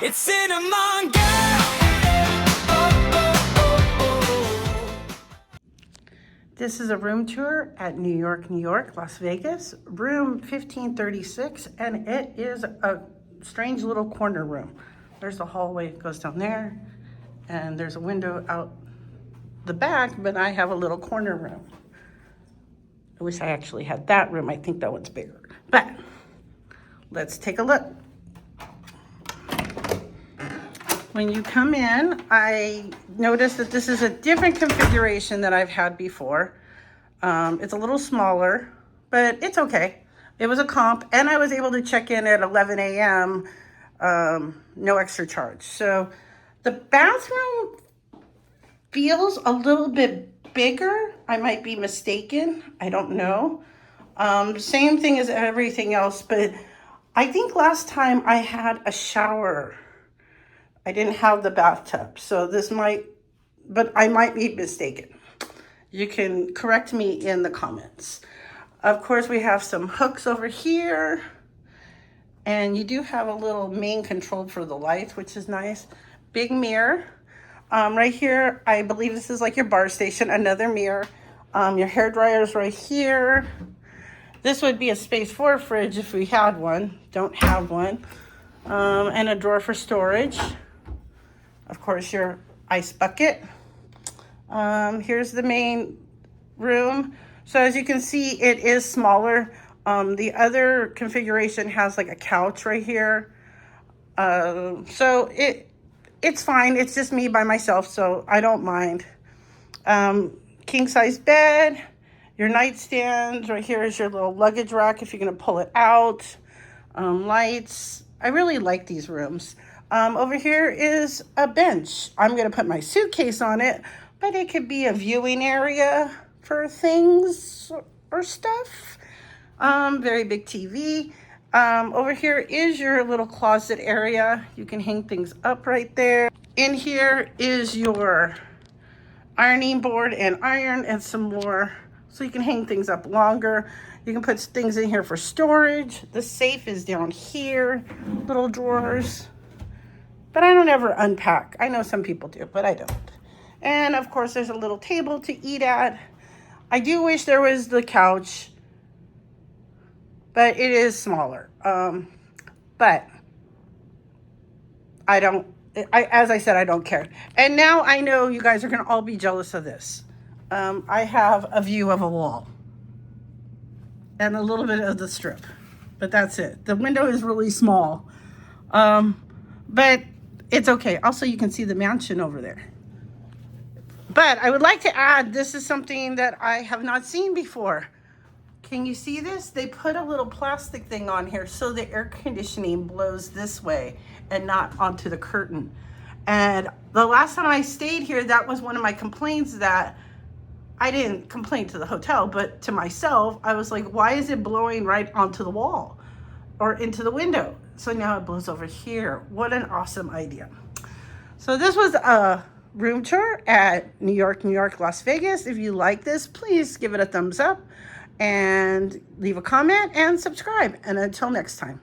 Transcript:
It's cinnamon girl. This is a room tour at New York, New York, Las Vegas, room 1536, and it is a strange little corner room. There's a hallway that goes down there, and there's a window out the back, but I have a little corner room. I wish I actually had that room. I think that one's bigger, but let's take a look. When you come in, I noticed that this is a different configuration than I've had before. It's a little smaller, but it's okay. It was a comp, and I was able to check in at 11 a.m., no extra charge. So the bathroom feels a little bit bigger. I might be mistaken. I don't know. Same thing as everything else, but I think last time I had a shower. I didn't have the bathtub, so this might, but I might be mistaken. You can correct me in the comments. Of course, we have some hooks over here, and you do have a little main control for the lights, which is nice. Big mirror. Right here, I believe this is like your bar station, another mirror. Your hair dryer is right here. This would be a space for a fridge if we had one. Don't have one. And a drawer for storage. Of course, your ice bucket. Here's the main room. So as you can see, it is smaller. The other configuration has like a couch right here. So it's fine. It's just me by myself, so I don't mind. King size bed. Your nightstand. Right here is your little luggage rack if you're going to pull it out. Lights. I really like these rooms. Over here is a bench. I'm going to put my suitcase on it, but it could be a viewing area for things or stuff. Very big TV. Over here is your little closet area. You can hang things up right there. In here is your ironing board and iron and some more, so you can hang things up longer. You can put things in here for storage. The safe is down here, little drawers. But I don't ever unpack. I know some people do, but I don't. And of course, there's a little table to eat at. I do wish there was the couch, but it is smaller. But as I said, I don't care. And now I know you guys are gonna all be jealous of this. I have a view of a wall and a little bit of the strip, but that's it. The window is really small, but it's okay. Also, you can see the mansion over there. But I would like to add, this is something that I have not seen before. Can you see this? They put a little plastic thing on here so the air conditioning blows this way and not onto the curtain. And the last time I stayed here, that was one of my complaints, that I didn't complain to the hotel, but to myself, I was like, why is it blowing right onto the wall or into the window? So now it blows over here. What an awesome idea. So this was a room tour at New York, New York, Las Vegas. If you like this, please give it a thumbs up and leave a comment and subscribe. And until next time.